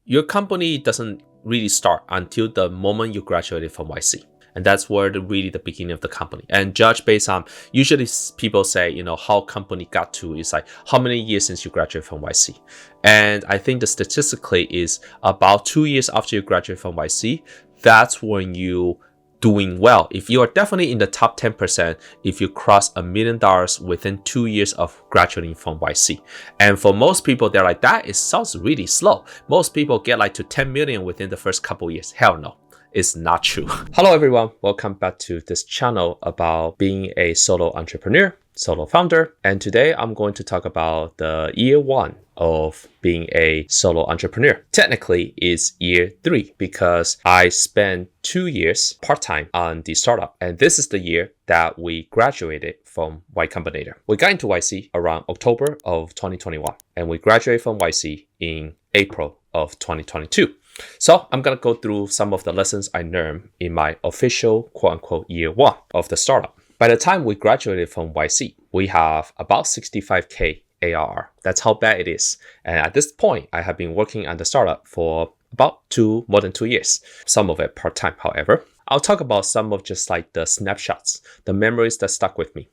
your company doesn't really start until the moment you graduated from YC. And that's where really the beginning of the company. And judge based on, usually people say, how company got to is like how many years since you graduated from YC. And I think the statistically is about 2 years after you graduate from YC, that's when you doing well. If you are definitely in the top 10%, if you cross $1 million within 2 years of graduating from YC. And for most people, they're like, that sounds really slow. Most people get like to 10 million within the first couple years. Hell no. It's not true. Hello everyone, welcome back to this channel about being a solo entrepreneur, solo founder. And today I'm going to talk about the year 1 of being a solo entrepreneur. Technically it's year 3 because I spent 2 years part-time on the startup. And this is the year that we graduated from Y Combinator. We got into YC around October of 2021 and we graduated from YC in April of 2022. So I'm going to go through some of the lessons I learned in my official quote-unquote year 1 of the startup. By the time we graduated from YC, we have about 65K ARR. That's how bad it is. And at this point, I have been working on the startup for about more than 2 years. Some of it part-time, however. I'll talk about some of just like the snapshots, the memories that stuck with me.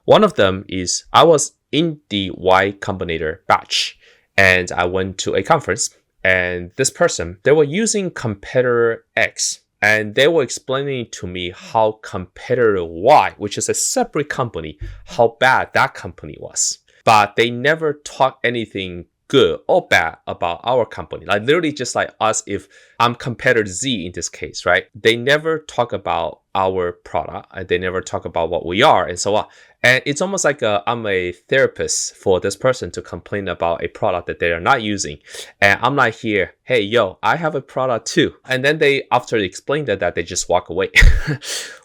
One of them is I was in the Y Combinator batch and I went to a conference. And this person, they were using competitor X and they were explaining to me how competitor Y, which is a separate company, how bad that company was. But they never talked anything good or bad about our company. Like literally just like us, if I'm competitor Z in this case, right? They never talk about our product and they never talk about what we are and so on. And it's almost like I'm a therapist for this person to complain about a product that they are not using. And I'm like here, hey, yo, I have a product too. And then after they explain that they just walk away,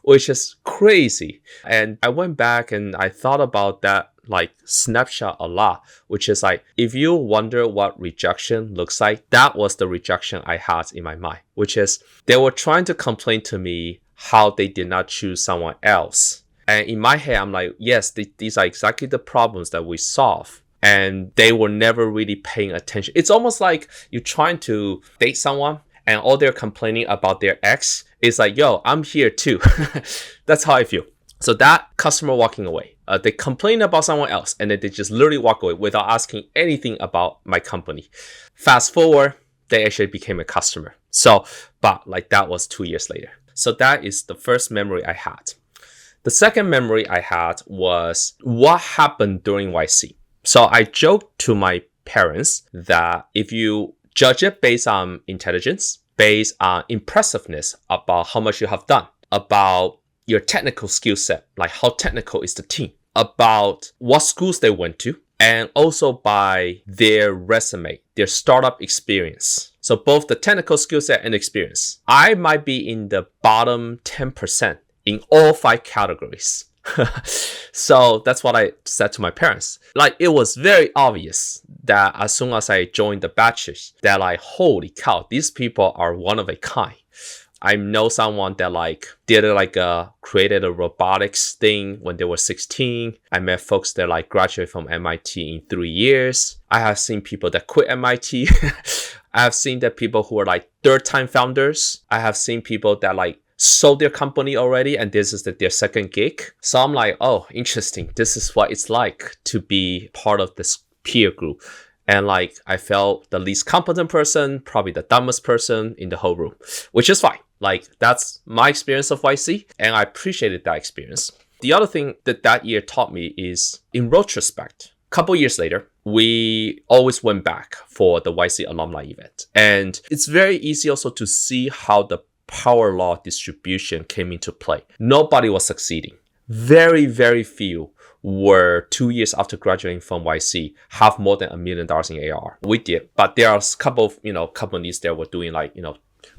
which is crazy. And I went back and I thought about that like snapshot a lot, which is like, if you wonder what rejection looks like, that was the rejection I had in my mind, which is they were trying to complain to me how they did not choose someone else. And in my head, I'm like, yes, these are exactly the problems that we solve. And they were never really paying attention. It's almost like you're trying to date someone and all they're complaining about their ex is like, yo, I'm here too. That's how I feel. So that customer walking away, they complain about someone else and then they just literally walk away without asking anything about my company. Fast forward, they actually became a customer. But like that was 2 years later. So that is the first memory I had. The second memory I had was what happened during YC. So I joked to my parents that if you judge it based on intelligence, based on impressiveness about how much you have done, about your technical skill set, like how technical is the team, about what schools they went to, and also by their resume, their startup experience. So both the technical skill set and experience. I might be in the bottom 10% in all 5 categories. So that's what I said to my parents. Like it was very obvious that as soon as I joined the batches, they're like, holy cow, these people are one of a kind. I know someone that like created a robotics thing when they were 16. I met folks that like graduated from MIT in 3 years. I have seen people that quit MIT. I have seen that people who are like 3rd-time founders. I have seen people that like sold their company already and this is their second gig. So I'm like, oh, interesting. This is what it's like to be part of this peer group. And like, I felt the least competent person, probably the dumbest person in the whole room, which is fine. Like, that's my experience of YC, and I appreciated that experience. The other thing that year taught me is, in retrospect, a couple years later, we always went back for the YC alumni event. And it's very easy also to see how the power law distribution came into play. Nobody was succeeding. Very, very few were 2 years after graduating from YC have more than $1 million in ARR. We did, but there are a couple of, companies that were doing like,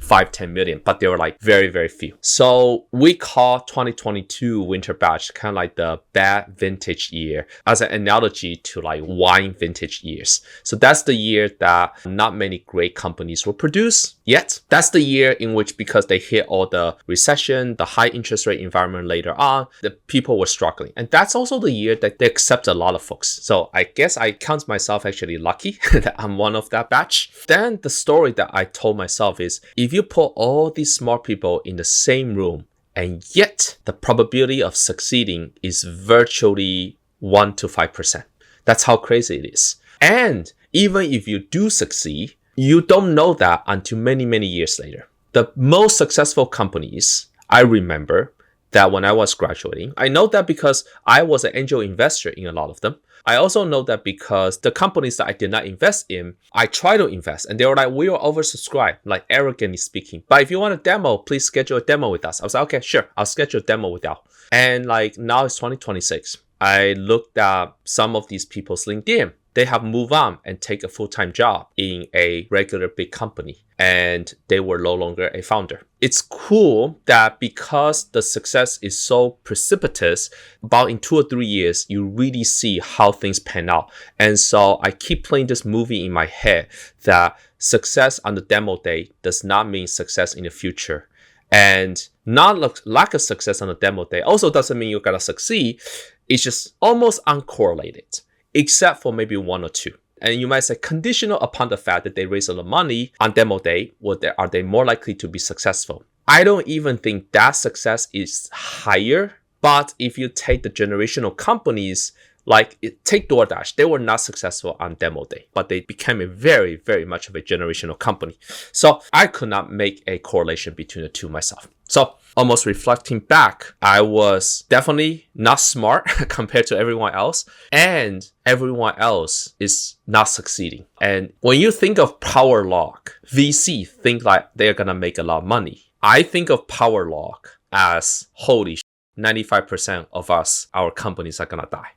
5-10 million, but they were like very, very few. So we call 2022 winter batch kind of like the bad vintage year as an analogy to like wine vintage years. So that's the year that not many great companies will produce yet. That's the year in which, because they hit all the recession, the high interest rate environment later on, the people were struggling. And that's also the year that they accept a lot of folks. So I guess I count myself actually lucky that I'm one of that batch. Then the story that I told myself is, if you put all these smart people in the same room, and yet the probability of succeeding is virtually 1 to 5%. That's how crazy it is. And even if you do succeed, you don't know that until many, many years later. The most successful companies, I remember that when I was graduating, I know that because I was an angel investor in a lot of them. I also know that because the companies that I did not invest in, I tried to invest and they were like, we were oversubscribed, like arrogantly speaking. But if you want a demo, please schedule a demo with us. I was like, okay, sure, I'll schedule a demo with you. And like now it's 2026. I looked at some of these people's LinkedIn. They have moved on and take a full-time job in a regular big company, and they were no longer a founder. It's cool that because the success is so precipitous, about in 2 or 3 years, you really see how things pan out. And so I keep playing this movie in my head that success on the demo day does not mean success in the future. And not lack of success on the demo day also doesn't mean you're gonna succeed. It's just almost uncorrelated, except for maybe 1 or 2. And you might say, conditional upon the fact that they raise a lot of money on demo day, are they more likely to be successful? I don't even think that success is higher. But if you take the generational companies, take DoorDash, they were not successful on demo day, but they became a very, very much of a generational company. So I could not make a correlation between the two myself. So almost reflecting back, I was definitely not smart compared to everyone else, and everyone else is not succeeding. And when you think of power law, VC think like they're gonna make a lot of money. I think of power law as holy shit, 95% of us, our companies are gonna die.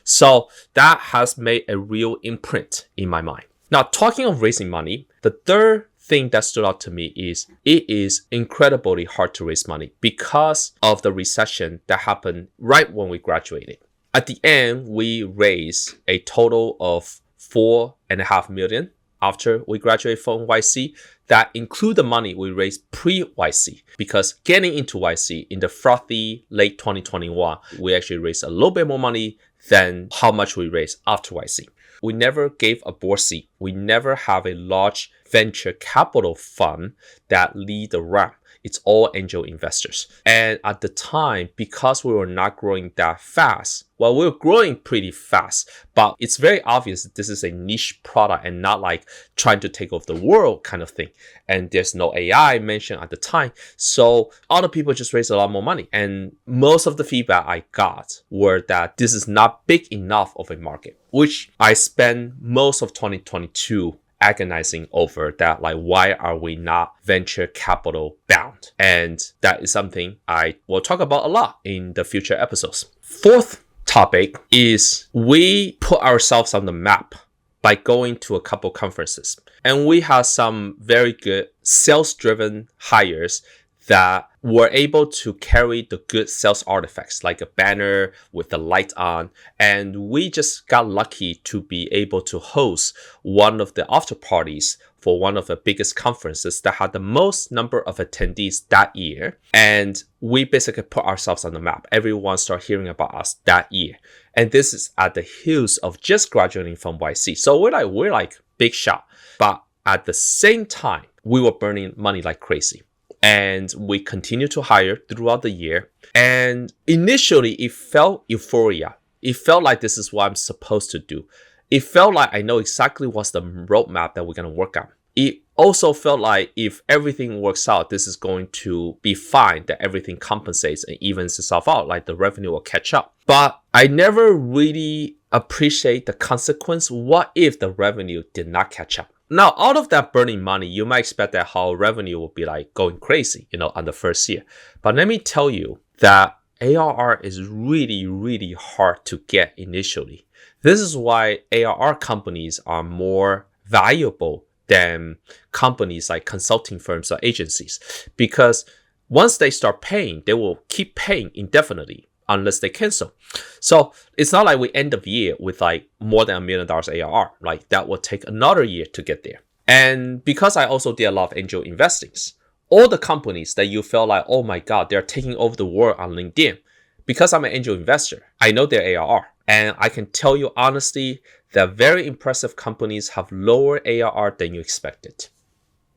So that has made a real imprint in my mind. Now, talking of raising money, the third thing that stood out to me is it is incredibly hard to raise money because of the recession that happened right when we graduated. At the end, we raised a total of $4.5 million after we graduated from YC. That include the money we raised pre-YC, because getting into YC in the frothy late 2021, we actually raised a little bit more money than how much we raised after YC. We never gave a board seat. We never have a large venture capital fund that lead the ramp. It's all angel investors. And at the time, because we were not growing that fast, well, we were growing pretty fast, but it's very obvious that this is a niche product and not like trying to take over the world kind of thing. And there's no AI mentioned at the time. So other people just raised a lot more money. And most of the feedback I got were that this is not big enough of a market, which I spent most of 2022 agonizing over that, like, why are we not venture capital bound? And that is something I will talk about a lot in the future episodes. Fourth topic is we put ourselves on the map by going to a couple conferences. And we have some very good sales-driven hires that were able to carry the good sales artifacts, like a banner with the light on. And we just got lucky to be able to host one of the after parties for one of the biggest conferences that had the most number of attendees that year. And we basically put ourselves on the map. Everyone started hearing about us that year. And this is at the heels of just graduating from YC. So we're like big shot. But at the same time, we were burning money like crazy. And we continued to hire throughout the year. And initially, it felt euphoria. It felt like this is what I'm supposed to do. It felt like I know exactly what's the roadmap that we're going to work on. It also felt like if everything works out, this is going to be fine, that everything compensates and evens itself out, like the revenue will catch up. But I never really appreciate the consequence. What if the revenue did not catch up? Now, out of that burning money, you might expect that how revenue will be like going crazy, on the first year. But let me tell you that ARR is really, really hard to get initially. This is why ARR companies are more valuable than companies like consulting firms or agencies, because once they start paying, they will keep paying indefinitely unless they cancel. So it's not like we end the year with like more than $1 million ARR. Like that will take another year to get there. And because I also did a lot of angel investings, all the companies that you feel like, oh my God, they're taking over the world on LinkedIn, because I'm an angel investor, I know their ARR. And I can tell you honestly that very impressive companies have lower ARR than you expected.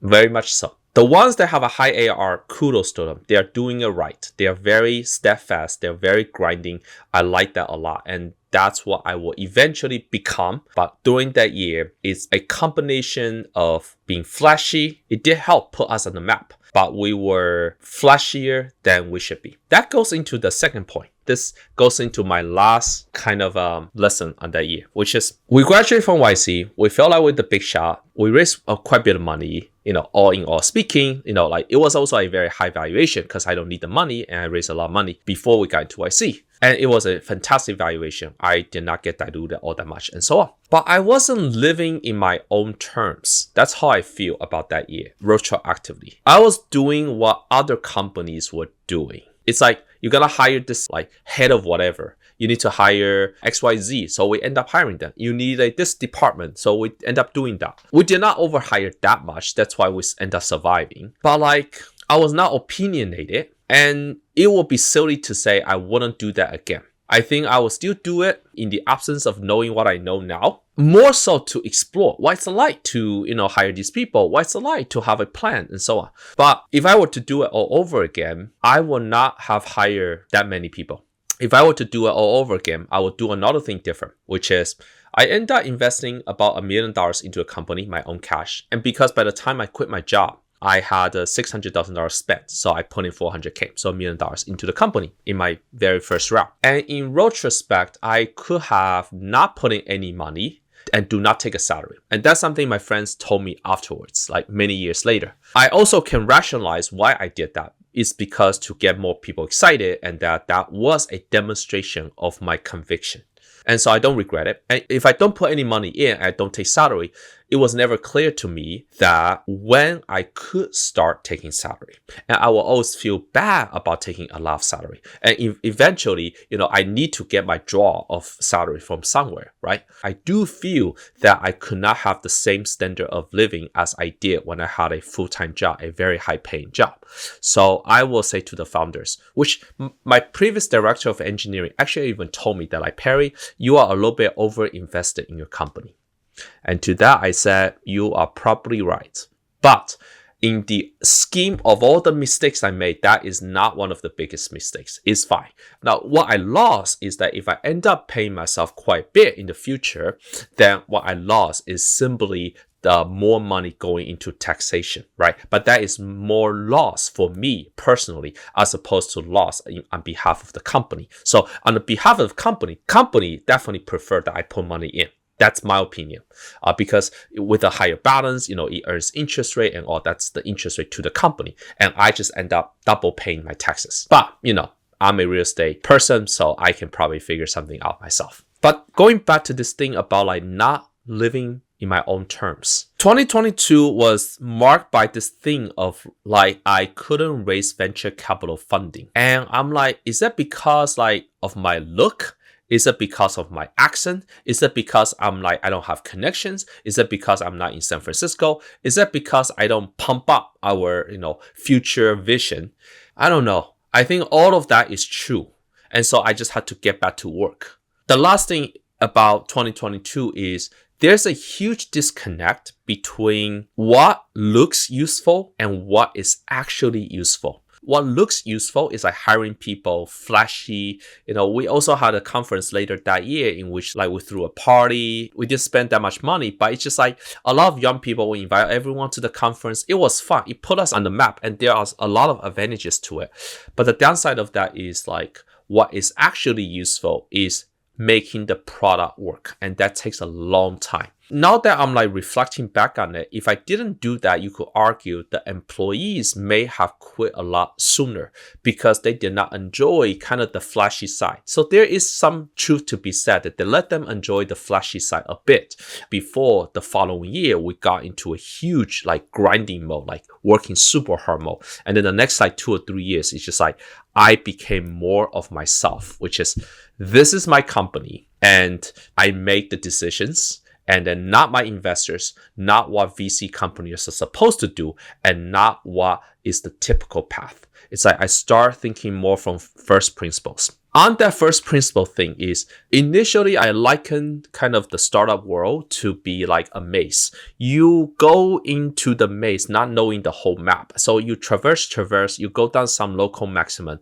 Very much so. The ones that have a high ARR, kudos to them. They are doing it right. They are very steadfast. They're very grinding. I like that a lot. And that's what I will eventually become. But during that year, it's a combination of being flashy. It did help put us on the map, but we were flashier than we should be. That goes into the second point. This goes into my last kind of lesson on that year, which is we graduated from YC. We felt like we're the big shot. We raised quite a bit of money, all in all speaking, like it was also a very high valuation because I don't need the money and I raised a lot of money before we got into YC. And it was a fantastic valuation. I did not get diluted all that much and so on. But I wasn't living in my own terms. That's how I feel about that year, retroactively. I was doing what other companies were doing. It's like, you gotta hire this like head of whatever. You need to hire XYZ. So we end up hiring them. You need this department. So we end up doing that. We did not overhire that much. That's why we end up surviving. But like, I was not opinionated. And it would be silly to say I wouldn't do that again. I think I will still do it in the absence of knowing what I know now. More so to explore what it's like to, hire these people, what it's like to have a plan and so on. But if I were to do it all over again, I would not have hired that many people. If I were to do it all over again, I would do another thing different, which is I end up investing about $1 million into a company, my own cash. And because by the time I quit my job, I had $600,000 spent. So I put in $400K, so $1 million into the company in my very first round. And in retrospect, I could have not put in any money and do not take a salary. And that's something my friends told me afterwards, like many years later. I also can rationalize why I did that. It's because to get more people excited, and that was a demonstration of my conviction. And so I don't regret it. And if I don't put any money in, I don't take salary, it was never clear to me that when I could start taking salary. And I will always feel bad about taking a lot of salary. And eventually, I need to get my draw of salary from somewhere, right? I do feel that I could not have the same standard of living as I did when I had a full-time job, a very high-paying job. So I will say to the founders, which my previous director of engineering actually even told me that, like, Perry, you are a little bit over-invested in your company. And to that, I said, you are probably right. But in the scheme of all the mistakes I made, that is not one of the biggest mistakes. It's fine. Now, what I lost is that if I end up paying myself quite a bit in the future, then what I lost is simply the more money going into taxation, right? But that is more loss for me personally, as opposed to loss on behalf of the company. So on the behalf of the company definitely prefer that I put money in. That's my opinion, because with a higher balance, it earns interest rate and all that's the interest rate to the company. And I just end up double paying my taxes. But, I'm a real estate person, so I can probably figure something out myself. But going back to this thing about like not living in my own terms. 2022 was marked by this thing of like, I couldn't raise venture capital funding. And I'm like, is that because like of my look? Is it because of my accent? Is it because I'm like, I don't have connections? Is it because I'm not in San Francisco? Is it because I don't pump up our, future vision? I don't know. I think all of that is true. And so I just had to get back to work. The last thing about 2022 is there's a huge disconnect between what looks useful and what is actually useful. What looks useful is like hiring people, flashy. We also had a conference later that year in which like we threw a party. We didn't spend that much money, but it's just like a lot of young people. We invite everyone to the conference. It was fun. It put us on the map, and there are a lot of advantages to it. But the downside of that is like what is actually useful is making the product work, and that takes a long time. Now that I'm like reflecting back on it, if I didn't do that, you could argue the employees may have quit a lot sooner because they did not enjoy kind of the flashy side. So there is some truth to be said that they let them enjoy the flashy side a bit before the following year we got into a huge like grinding mode, like working super hard mode. And then the next like 2 or 3 years, it's just like I became more of myself, which is this is my company and I make the decisions. And then not my investors, not what VC companies are supposed to do, and not what is the typical path. It's like I start thinking more from first principles. On that first principle thing is, initially I liken kind of the startup world to be like a maze. You go into the maze not knowing the whole map. So you traverse, you go down some local maximum.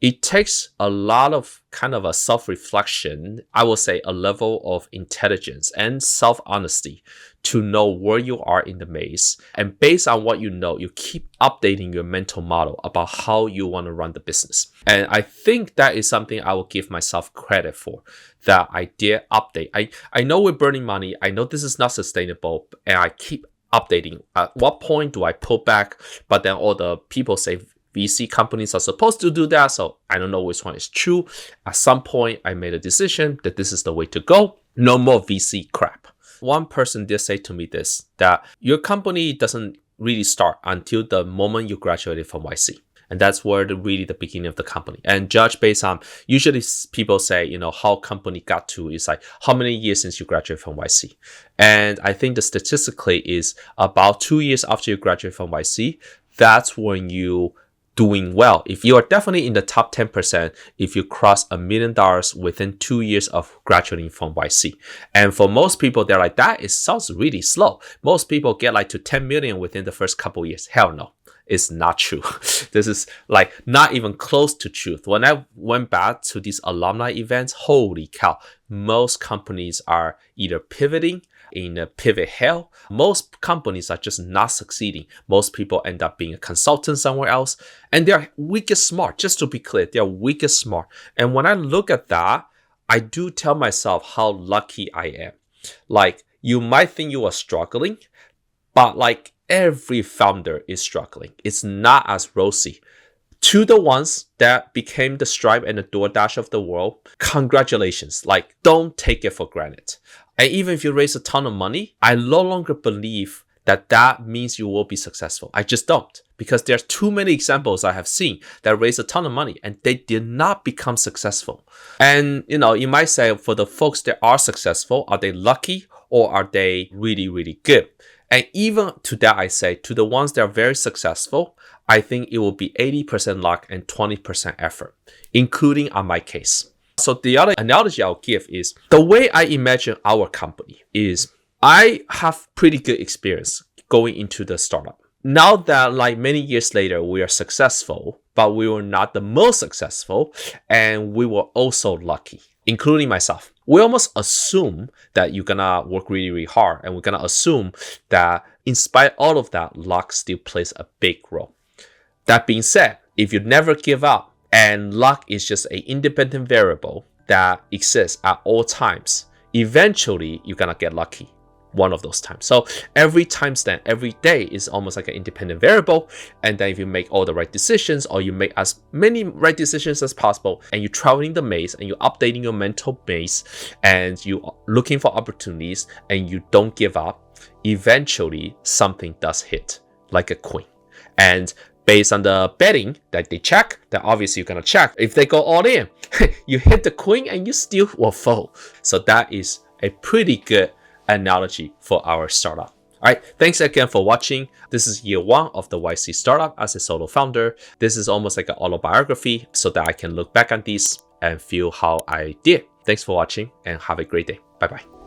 It takes a lot of kind of a self-reflection, I would say a level of intelligence and self-honesty to know where you are in the maze. And based on what you know, you keep updating your mental model about how you want to run the business. And I think that is something I will give myself credit for, that I did update. I know we're burning money. I know this is not sustainable, and I keep updating. At what point do I pull back? But then all the people say, VC companies are supposed to do that, so I don't know which one is true. At some point, I made a decision that this is the way to go. No more VC crap. One person did say to me this, that your company doesn't really start until the moment you graduated from YC. And that's where really the beginning of the company. And judge based on, usually people say, how company got to is like how many years since you graduated from YC. And I think the statistically is about 2 years after you graduate from YC, that's when you doing well. If you are definitely in the top 10%, if you cross $1 million within 2 years of graduating from YC. And for most people, they're like, that sounds really slow. Most people get like to 10 million within the first couple years. Hell no. It's not true. This is like not even close to truth. When I went back to these alumni events, holy cow, most companies are either pivoting in a pivot hell. Most companies are just not succeeding. Most people end up being a consultant somewhere else. And they're wicked smart. Just to be clear, they're wicked smart. And when I look at that, I do tell myself how lucky I am. Like, you might think you are struggling, but like every founder is struggling. It's not as rosy. To the ones that became the Stripe and the DoorDash of the world, congratulations. Like, don't take it for granted. And even if you raise a ton of money, I no longer believe that means you will be successful. I just don't. Because there's too many examples I have seen that raise a ton of money and they did not become successful. And, you might say for the folks that are successful, are they lucky or are they really, really good? And even to that, I say, to the ones that are very successful, I think it will be 80% luck and 20% effort, including on my case. So the other analogy I'll give is the way I imagine our company is I have pretty good experience going into the startup. Now that like many years later, we are successful, but we were not the most successful and we were also lucky, including myself. We almost assume that you're gonna work really, really hard and we're gonna assume that in spite of all of that, luck still plays a big role. That being said, if you never give up and luck is just an independent variable that exists at all times, eventually you're gonna get lucky one of those times. So every time stamp, every day is almost like an independent variable. And then if you make all the right decisions or you make as many right decisions as possible and you're traveling the maze and you're updating your mental maze and you're looking for opportunities and you don't give up, eventually something does hit like a queen. And based on the betting that they check, that obviously you're going to check. If they go all in, you hit the queen and you still will fold. So that is a pretty good analogy for our startup. All right, thanks again for watching. This is year 1 of the YC startup as a solo founder. This is almost like an autobiography so that I can look back on these and feel how I did. Thanks for watching and have a great day. Bye-bye.